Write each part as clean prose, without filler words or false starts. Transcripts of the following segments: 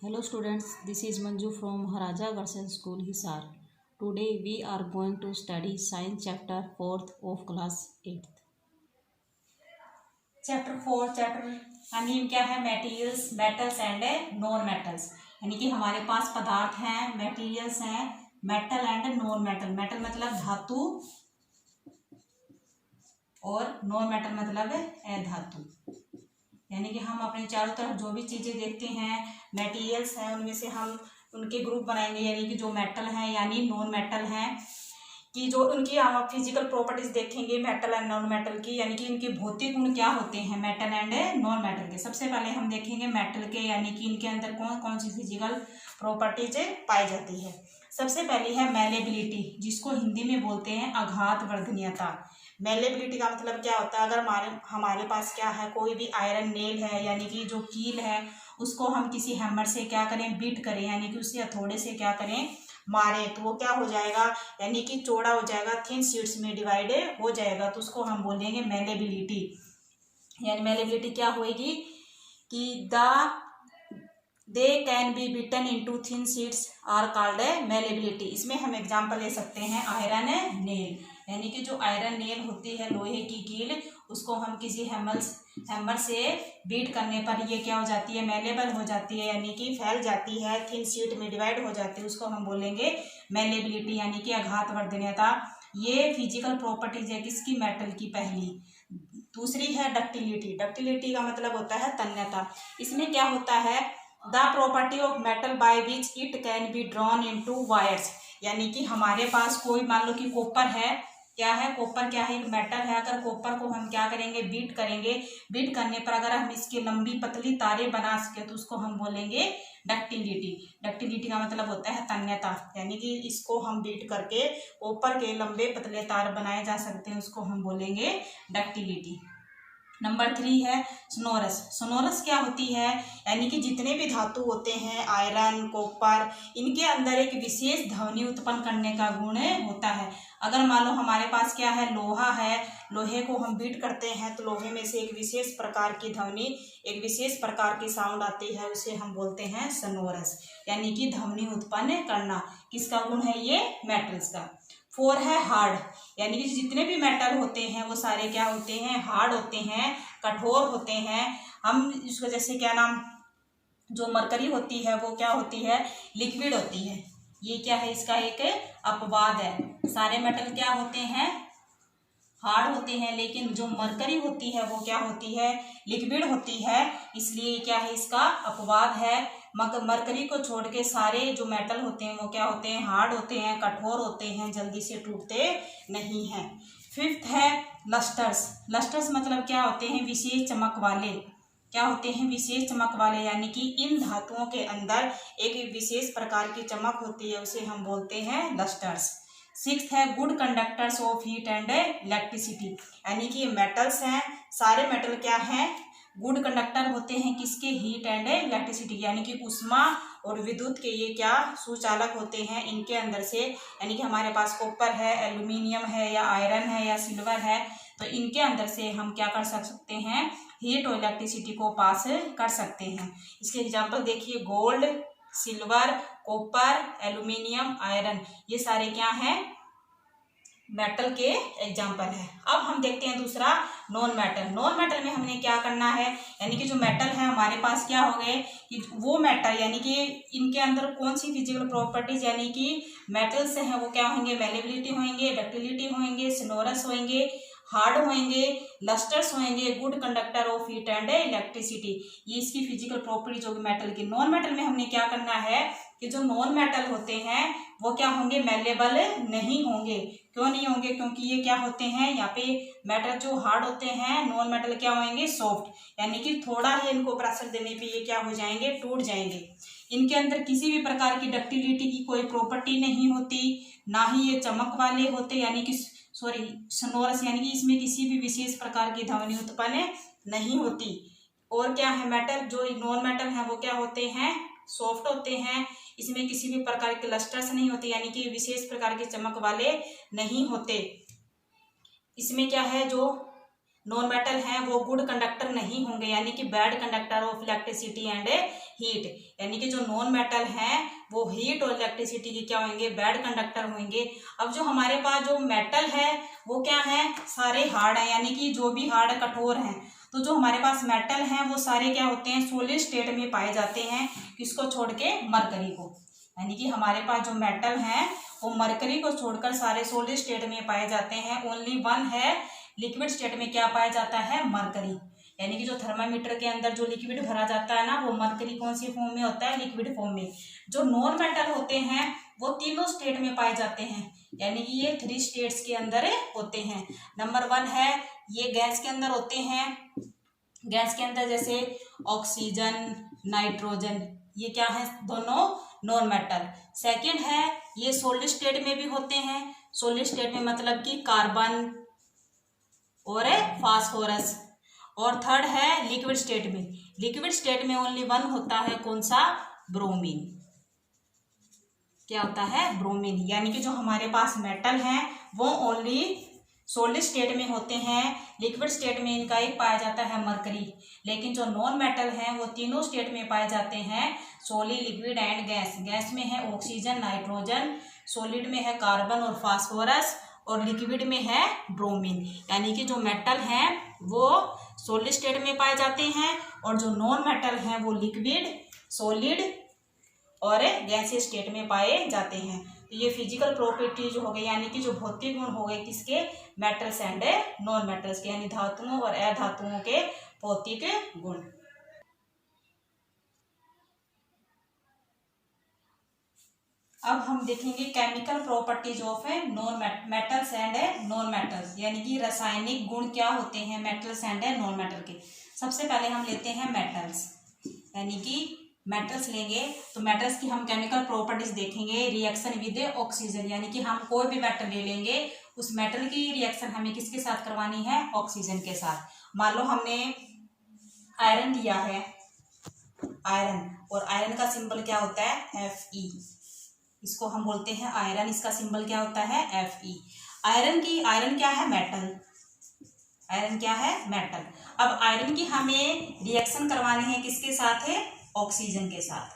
Hello students, this is Manju from Maharaja Garsan School, Hisar. Today we are going to study Science chapter 4th of class 8th. Chapter 4 chapter का name क्या है? Materials, metals and non metals. यानी कि हमारे पास पदार्थ हैं, materials हैं, metal and non metal. Metal मतलब धातु और नॉन मेटल मतलब अधातु। यानी कि हम अपने चारों तरफ जो भी चीजें देखते हैं, मटेरियल्स हैं, उनमें से हम उनके ग्रुप बनाएंगे। यानी कि जो मेटल हैं यानी नॉन मेटल हैं कि जो उनकी हम फिजिकल प्रॉपर्टीज देखेंगे मेटल एंड नॉन मेटल की। यानी कि इनके भौतिक गुण क्या होते हैं मेटल एंड नॉन मेटल के। सबसे पहले हम देखेंगे मेटल के, यानी कि इनके अंदर कौन कौन सी फिजिकल प्रॉपर्टीज पाई जाती है। सबसे पहली है मेलेबिलिटी, जिसको हिंदी में बोलते हैं आघात वर्धनीयता। मेलेबिलिटी का मतलब क्या होता है? अगर हमारे पास क्या है, कोई भी आयरन नेल है, यानी कि जो कील है, उसको हम किसी हैमर से क्या करें, बीट करें, यानी कि उसे हथौड़े से क्या करें, मारे, तो वो क्या हो जाएगा, यानी कि चौड़ा हो जाएगा, थिन शीट्स में डिवाइड हो जाएगा, तो उसको हम बोलेंगे मेलेबिलिटी। यानी मेलेबिलिटी क्या होगी कि they can be beaten into thin sheets are called malleability. इसमें हम एग्जांपल ले सकते हैं आयरन नेल, यानी कि जो आयरन नेल होती है, लोहे की कील, उसको हम किसी हैमर से बीट करने पर ये क्या हो जाती है, मेलेबल हो जाती है, यानी कि फैल जाती है, थिन शीट में डिवाइड हो जाती है, उसको हम बोलेंगे मेलेबिलिटी, यानी कि आघात वर्धनीयता। ये फिजिकल प्रॉपर्टीज है किसकी, मेटल की। पहली। दूसरी है डक्टिलिटी। डक्टिलिटी का मतलब होता है तन्यता। इसमें क्या होता है, the property of metal by which it can be drawn into wires. यानी कि हमारे पास कोई, मान लो कि कॉपर है, क्या है, कॉपर क्या है, एक मेटल है। अगर कॉपर को हम क्या करेंगे, बीट करेंगे, बीट करने पर अगर हम इसकी लंबी पतली तारें बना सके तो उसको हम बोलेंगे डक्टिलिटी। डक्टिलिटी का मतलब होता है तन्यता, यानी कि इसको हम बीट करके कॉपर के लंबे पतले तार बनाए जा सकते हैं, उसको हम बोलेंगे डक्टिलिटी। नंबर 3 है सोनोरस। सोनोरस क्या होती है, यानी कि जितने भी धातु होते हैं, आयरन, कॉपर, इनके अंदर एक विशेष ध्वनि उत्पन्न करने का गुण होता है। अगर मान लो हमारे पास क्या है, लोहा है, लोहे को हम बीट करते हैं तो लोहे में से एक विशेष प्रकार की ध्वनि, एक विशेष प्रकार की साउंड आती है, उसे हम बोलते हैं सोनोरस, यानी कि ध्वनि उत्पन्न करना। किसका गुण है ये, मेटल्स का। 4 है हार्ड, यानी कि जितने भी मेटल होते हैं वो सारे क्या होते हैं, हार्ड होते हैं, कठोर होते हैं। हम इसको जैसे क्या नाम, जो मरकरी होती है वो क्या होती है, लिक्विड होती है। ये क्या है, इसका एक अपवाद है। सारे मेटल क्या होते हैं, हार्ड होते हैं, लेकिन जो मरकरी होती है वो क्या होती है, लिक्विड होती है, इसलिए क्या है, इसका अपवाद है। मगर मरकरी को छोड़ के सारे जो मेटल होते हैं वो क्या होते हैं, हार्ड होते हैं, कठोर होते हैं, जल्दी से टूटते नहीं हैं। 5th है लस्टर्स। लस्टर्स मतलब क्या होते हैं, विशेष चमक वाले। क्या होते हैं, विशेष चमक वाले, यानी कि इन धातुओं के अंदर एक विशेष प्रकार की चमक होती है, उसे हम बोलते हैं लस्टर्स। 6th है good conductors of heat and electricity. यानी कि मेटल्स हैं, सारे मेटल क्या हैं, गुड कंडक्टर होते हैं, किसके, हीट एंड इलेक्ट्रिसिटी, यानी कि उष्मा और विद्युत के ये क्या सुचालक होते हैं इनके अंदर से। यानी कि हमारे पास कॉपर है, एल्यूमिनियम है, या आयरन है, या सिल्वर है, तो इनके अंदर से हम क्या कर सकते हैं, हीट और इलेक्ट्रिसिटी को पास कर सकते हैं। इसके एग्जाम्पल देखिए, gold, silver, copper, aluminium, iron, ये सारे क्या हैं, मेटल के एग्जाम्पल है। अब हम देखते हैं दूसरा नॉन मेटल। नॉन मेटल में हमने क्या करना है, यानी कि जो मेटल है हमारे पास क्या हो गए कि वो मेटल, यानी कि इनके अंदर कौन सी फिजिकल प्रॉपर्टीज, यानी कि मेटल्स हैं वो क्या होंगे, मेलेबिलिटी होंगे, डक्टिलिटी होंगे, सोनोरस होंगे, हार्ड होंगे, लस्टर्स होंगे, good conductor of heat and electricity. ये इसकी फिजिकल प्रॉपर्टीज होगी मेटल की। नॉन मेटल में हमने क्या करना है कि जो नॉन मेटल होते हैं वो क्या होंगे, मेलेबल नहीं होंगे। क्यों नहीं होंगे, क्योंकि ये क्या होते हैं, यहाँ पे मेटल जो हार्ड होते हैं, नॉन मेटल क्या होंगे, सॉफ्ट, यानी कि थोड़ा ही इनको प्रेशर देने पे ये क्या हो जाएंगे, टूट जाएंगे। इनके अंदर किसी भी प्रकार की डक्टिलिटी की कोई प्रॉपर्टी नहीं होती, ना ही ये चमक वाले होते, यानी कि सोनोरस, यानी कि इसमें किसी भी विशेष प्रकार की ध्वनि उत्पन्न नहीं होती। और क्या है, मेटल जो नॉन मेटल है वो क्या होते हैं, सॉफ्ट होते हैं, इसमें किसी भी प्रकार के लस्टर्स नहीं होते, यानी कि विशेष प्रकार के चमक वाले नहीं होते। इसमें क्या है, जो नॉन मेटल हैं वो गुड कंडक्टर नहीं होंगे, यानी कि bad conductor of electricity and heat, यानी कि जो नॉन मेटल हैं वो हीट और इलेक्ट्रिसिटी के क्या होंगे, बैड कंडक्टर होंगे। अब जो हमारे पास जो मेटल है वो क्या है, सारे हार्ड है, यानी कि जो भी हार्ड कठोर हैं। तो जो हमारे पास मेटल हैं वो सारे क्या होते हैं, सॉलिड स्टेट में पाए जाते हैं, किसको छोड़ के, मरकरी को। यानी कि हमारे पास जो मेटल हैं वो मरकरी को छोड़कर सारे सॉलिड स्टेट में पाए जाते हैं। ओनली वन है लिक्विड स्टेट में क्या पाया जाता है, मरकरी। यानी कि जो थर्मामीटर के अंदर जो लिक्विड भरा जाता है ना, वो मरकरी कौन सी फॉर्म में होता है, लिक्विड फॉर्म में। जो नॉन मेटल होते हैं वो तीनों स्टेट में पाए जाते हैं, यानी कि ये 3 स्टेट्स के अंदर होते हैं। नंबर 1 है ये गैस के अंदर होते हैं, गैस के अंदर जैसे ऑक्सीजन, नाइट्रोजन, ये क्या है, दोनों नॉन मेटल। सेकंड है ये सॉलिड स्टेट में भी होते हैं, सॉलिड स्टेट में मतलब कि कार्बन और फास्फोरस। और थर्ड है लिक्विड स्टेट में, लिक्विड स्टेट में ओनली वन होता है, कौन सा, ब्रोमीन। क्या होता है, ब्रोमीन। यानी कि जो हमारे पास मेटल हैं वो ओनली सॉलिड स्टेट में होते हैं, लिक्विड स्टेट में इनका एक पाया जाता है मरकरी। लेकिन जो नॉन मेटल हैं वो तीनों स्टेट में पाए जाते हैं, solid, liquid and gas. Gas में है ऑक्सीजन, नाइट्रोजन, सॉलिड में है कार्बन और फास्फोरस, और लिक्विड में है ब्रोमीन। यानी कि जो मेटल हैं वो सॉलिड स्टेट में पाए जाते हैं, और जो नॉन मेटल हैं वो लिक्विड, सॉलिड और गैसीय स्टेट में पाए जाते हैं। तो ये फिजिकल प्रॉपर्टीज हो गई, यानी कि जो भौतिक गुण हो गए किसके, मेटल्स एंड नॉन मेटल्स के, यानी धातुओं और अधातुओं के भौतिक गुण। अब हम देखेंगे chemical properties of non metals and non metals, यानी कि रासायनिक गुण क्या होते हैं मेटल्स एंड नॉन मेटल के। सबसे पहले हम लेते हैं मेटल्स, यानी कि मेटल्स लेंगे तो मेटल्स की हम केमिकल प्रॉपर्टीज देखेंगे। रिएक्शन विद ऑक्सीजन, यानी कि हम कोई भी मेटल ले लेंगे, उस मेटल की रिएक्शन हमें किसके साथ करवानी है, ऑक्सीजन के साथ। मान लो हमने आयरन लिया है, आयरन, और आयरन का सिंबल क्या होता है, Fe, इसको हम बोलते हैं आयरन, इसका सिंबल क्या होता है, Fe। आयरन क्या है, मेटल, आयरन क्या है, मेटल। अब आयरन की हमें रिएक्शन करवानी है किसके साथ है, ऑक्सीजन के साथ।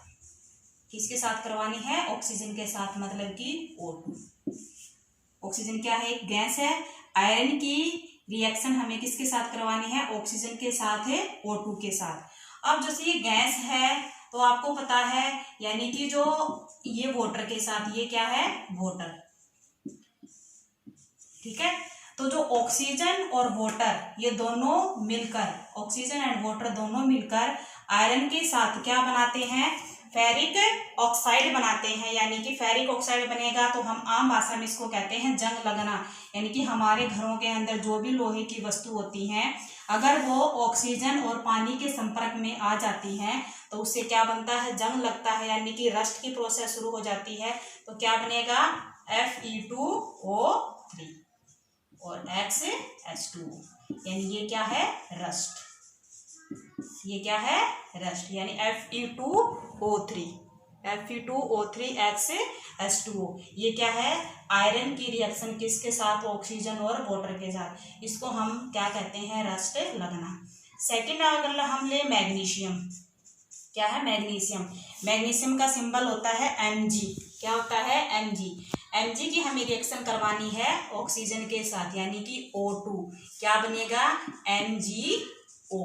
किसके साथ करवानी है, ऑक्सीजन के साथ, मतलब कि O2। ऑक्सीजन क्या है, एक गैस है। आयरन की रिएक्शन हमें किसके साथ करवानी है, ऑक्सीजन के साथ है, O2 के साथ। अब जैसे ये गैस है तो आपको पता है, यानी कि जो ये वाटर के साथ, ये क्या है, वाटर, ठीक है। तो जो ऑक्सीजन और वाटर ये दोनों मिलकर, ऑक्सीजन एंड वाटर दोनों मिलकर आयरन के साथ क्या बनाते हैं, फेरिक ऑक्साइड बनाते हैं। यानी कि फेरिक ऑक्साइड बनेगा तो हम आम भाषा में इसको कहते हैं जंग लगना। यानी कि हमारे घरों के अंदर जो भी लोहे की वस्तु होती हैं, अगर वो ऑक्सीजन और पानी के संपर्क में आ जाती हैं तो उससे क्या बनता है, जंग लगता है, यानी कि रस्ट की प्रोसेस शुरू हो जाती है। तो क्या बनेगा, Fe2O3 और XH2, यानी ये क्या है, रस्ट। ये क्या है, रस्ट, यानी Fe2O3 ये क्या है, आयरन की रिएक्शन किसके साथ, ऑक्सीजन और वाटर के साथ। इसको हम क्या कहते हैं, रस्ट लगना। सेकंड अगर हम ले मैग्नीशियम, क्या है, मैग्नीशियम। मैग्नीशियम का सिंबल होता है Mg। क्या होता है, Mg की हमें रिएक्शन करवानी है ऑक्सीजन के साथ, यानी कि O2। क्या बनेगा, MgO।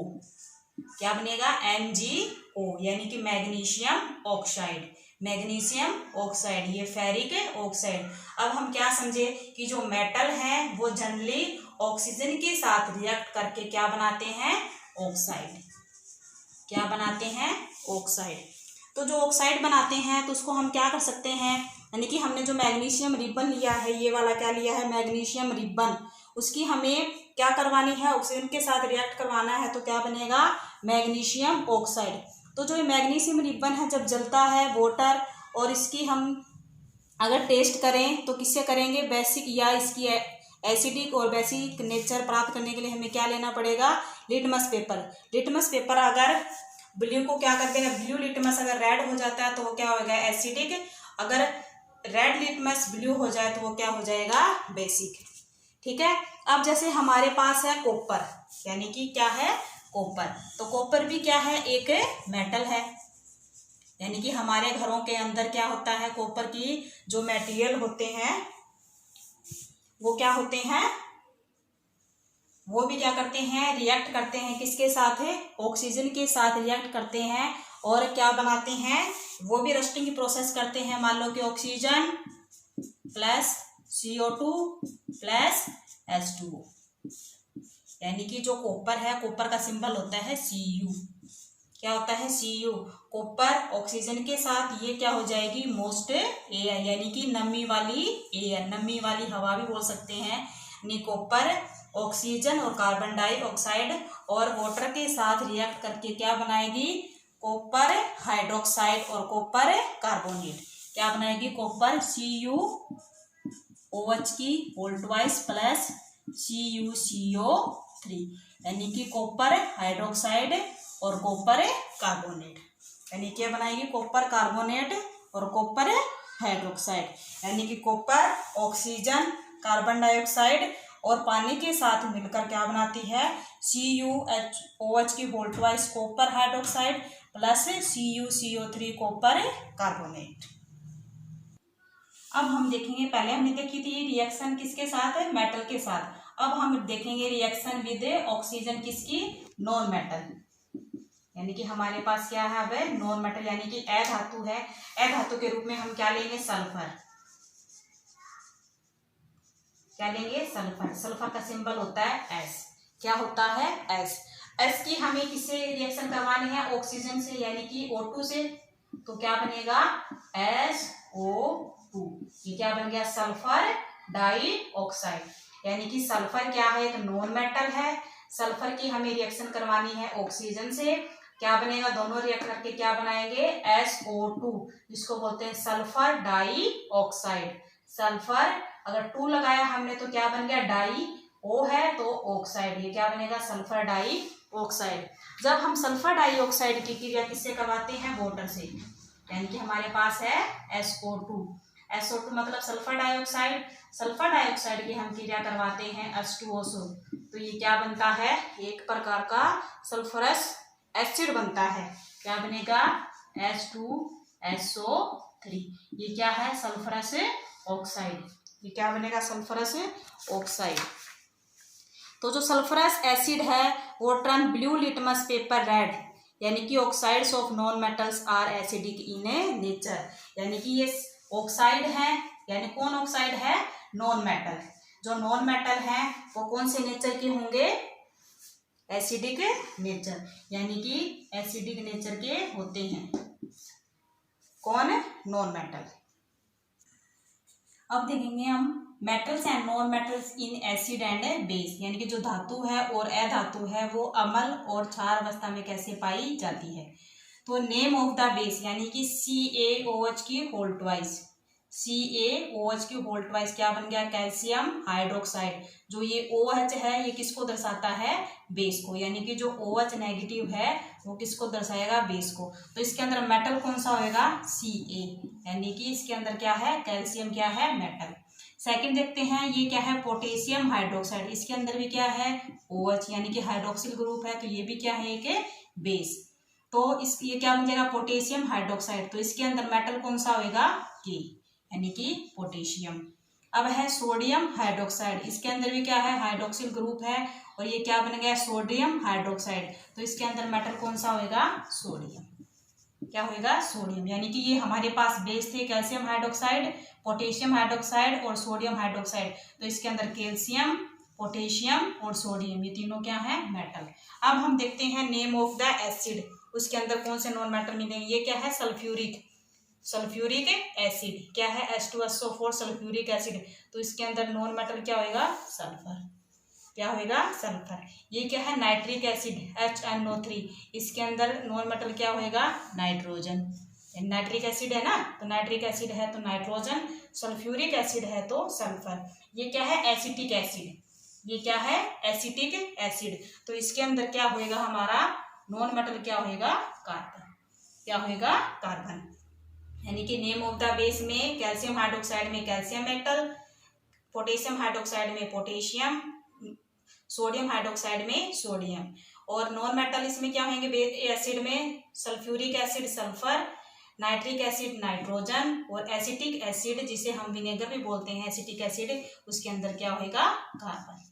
क्या बनेगा, MgO, यानी कि मैग्नीशियम ऑक्साइड, मैग्नीशियम ऑक्साइड, ये फेरिक ऑक्साइड। अब हम क्या समझे कि जो मेटल है वो जनरली ऑक्सीजन के साथ रिएक्ट करके क्या बनाते हैं, ऑक्साइड। क्या बनाते हैं, ऑक्साइड। तो जो ऑक्साइड बनाते हैं तो उसको हम क्या कर सकते हैं, यानी कि हमने जो मैग्नीशियम रिबन लिया है, ये वाला क्या लिया है, मैग्नीशियम रिबन, उसकी हमें क्या करवानी है, ऑक्सीजन के साथ रिएक्ट करवाना है, तो क्या बनेगा, मैग्नीशियम ऑक्साइड। तो जो ये मैग्नीशियम रिबन है जब जलता है वाटर, और इसकी हम अगर टेस्ट करें तो किससे करेंगे, बेसिक, या इसकी एसिडिक और बेसिक नेचर प्राप्त करने के लिए हमें क्या लेना पड़ेगा, लिटमस पेपर। लिटमस पेपर अगर ब्लू को क्या करते हैं, ब्लू लिटमस अगर रेड हो जाता है तो वो क्या होगा, एसिडिक। अगर रेड लिटमस ब्लू हो जाए तो वो क्या हो जाएगा, बेसिक। ठीक है। अब जैसे हमारे पास है कॉपर, यानी कि क्या है कॉपर, तो कॉपर भी क्या है एक मेटल है, यानी कि हमारे घरों के अंदर क्या होता है कॉपर की जो मटेरियल होते हैं वो क्या होते हैं, वो भी क्या करते हैं रिएक्ट करते हैं किसके साथ है ऑक्सीजन के साथ रिएक्ट करते हैं और क्या बनाते हैं वो भी रस्टिंग की प्रोसेस करते हैं। मान लो कि oxygen plus CO2 plus H2O, यानी कि जो कॉपर है कॉपर का सिंबल होता है Cu, क्या होता है Cu, कॉपर ऑक्सीजन के साथ ये क्या हो जाएगी मोस्ट एयर, यानी कि नमी वाली एयर, नमी वाली हवा भी बोल सकते हैं। यानी कॉपर ऑक्सीजन और कार्बन डाइऑक्साइड और वाटर के साथ रिएक्ट करके क्या बनाएगी कॉपर हाइड्रोक्साइड और कॉपर कार्बोनेट, क्या बनाएगी कॉपर CuOH की होल ट्वाइस प्लस CuCO3, यानी कि कॉपर हाइड्रोक्साइड और कॉपर कार्बोनेट, यानी क्या बनाएगी कॉपर कार्बोनेट और कॉपर हाइड्रोक्साइड, यानी कि कॉपर ऑक्सीजन कार्बन डाइऑक्साइड और पानी के साथ मिलकर क्या बनाती है CuOH की whole twice copper hydroxide plus CuCO3 copper carbonate. अब हम देखेंगे, पहले हमने देखी थी रिएक्शन किसके साथ है मेटल के साथ, अब हम देखेंगे रिएक्शन विद ऑक्सीजन किसकी नॉन मेटल, यानी कि हमारे पास क्या है अब नॉन मेटल, यानी कि अधातु है। अधातु के रूप में हम क्या लेंगे सल्फर, क्या लेंगे सल्फर, सल्फर का सिंबल होता है S, क्या होता है S की हमें किससे रिएक्शन करवानी है ऑक्सीजन से, यानी कि O2 से, तो क्या बनेगा SO2, ये क्या बन गया सल्फर डाइऑक्साइड, यानी कि सल्फर क्या है एक नॉन मेटल है, सल्फर की हमें रिएक्शन करवानी है ऑक्सीजन से, क्या बनेगा दोनों रिएक्ट करके क्या बनाएंगे SO2, जिसको बोलते हैं सल्फर डाइऑक्साइड। सल्फर अगर 2 लगाया हमने तो क्या बन गया डाई, O है तो ऑक्साइड, ये क्या बनेगा सल्फर डाइऑक्साइड। जब हम सल्फर डाइऑक्साइड की क्रिया किससे करवाते हैं वाटर से, यानी कि हमारे पास है SO2 मतलब सल्फर डाइऑक्साइड, सल्फर डाइऑक्साइड की हम क्रिया करवाते हैं H2O से, तो ये क्या बनता है एक प्रकार का सल्फरस एसिड बनता है, क्या बनेगा H2SO3, ये क्या है सल्फरस ऑक्साइड, ये क्या बनेगा सल्फरस ऑक्साइड। तो जो सल्फरस एसिड है वो turn blue litmus paper red, यानी कि oxides of non metals are acidic in a nature, यानी कि ये ऑक्साइड है, यानी कौन ऑक्साइड है नॉन मेटल, जो नॉन मेटल है वो कौन से नेचर के होंगे एसिडिक नेचर, यानी कि एसिडिक नेचर के होते हैं कौन नॉन मेटल। अब देखेंगे हम metals and non metals in acid and base, यानी कि जो धातु है और अधातु है वो अम्ल और क्षार अवस्था में कैसे पाई जाती है। तो नेम ऑफ द बेस, यानी कि CaOH की होल ट्वाइस, CaOH की होल ट्वाइस क्या बन गया कैल्शियम हाइड्रोक्साइड, जो ये OH है ये किसको दर्शाता है बेस को, यानी कि जो OH नेगेटिव है वो किसको दर्शाएगा बेस को, तो इसके अंदर मेटल कौन सा होएगा Ca, यानी कि इसके अंदर क्या है कैल्शियम क्या है मेटल। सेकंड देखते हैं ये क्या है पोटेशियम हाइड्रोक्साइड, इसके अंदर भी क्या है OH यानी कि हाइड्रोक्सिल ग्रुप है, तो ये भी क्या है एक बेस, तो इस ये क्या बन जाएगा पोटेशियम हाइड्रोक्साइड, तो इसके अंदर मेटल कौन सा होएगा K, यानी कि पोटेशियम। अब है सोडियम हाइड्रोक्साइड, इसके अंदर भी क्या है हाइड्रोक्सिल ग्रुप है और ये क्या बन गया सोडियम हाइड्रोक्साइड, तो इसके अंदर मेटल कौन सा होएगा सोडियम, क्या होएगा सोडियम, यानी कि ये हमारे पास बेस थे कैल्शियम हाइड्रोक्साइड पोटेशियम हाइड्रोक्साइड और सोडियम हाइड्रोक्साइड, तो इसके अंदर कैल्शियम पोटेशियम और सोडियम ये तीनों क्या है मेटल। अब हम देखते हैं नेम ऑफ द एसिड, उसके अंदर कौन से नॉन मेटल मिलेंगे, ये क्या है सल्फ्यूरिक एसिड, क्या है H2SO4 सल्फ्यूरिक एसिड, तो इसके अंदर नॉन मेटल क्या होएगा सल्फर, क्या होएगा सल्फर। ये क्या है नाइट्रिक एसिड HNO3, इसके अंदर नॉन मेटल क्या होएगा नाइट्रोजन, नाइट्रिक एसिड है ना तो नाइट्रिक एसिड है तो नाइट्रोजन, सल्फ्यूरिक एसिड है तो सल्फर। ये क्या है एसिटिक एसिड, ये क्या है एसिटिक एसिड, तो इसके अंदर क्या होएगा हमारा नॉन मेटल क्या होएगा कार्बन, क्या होएगा कार्बन, यानी कि नेम ऑफ द बेस में कैल्शियम हाइड्रोक्साइड में कैल्शियम मेटल, पोटेशियम हाइड्रोक्साइड में पोटेशियम, सोडियम हाइड्रोक्साइड में सोडियम। और नॉन मेटल इसमें क्या होंगे एसिड में sulphuric acid sulphur, nitric acid nitrogen, और एसिटिक एसिड जिसे हम विनेगर भी बोलते हैं एसिटिक एसिड, उसके अंदर क्या होगा कार्बन।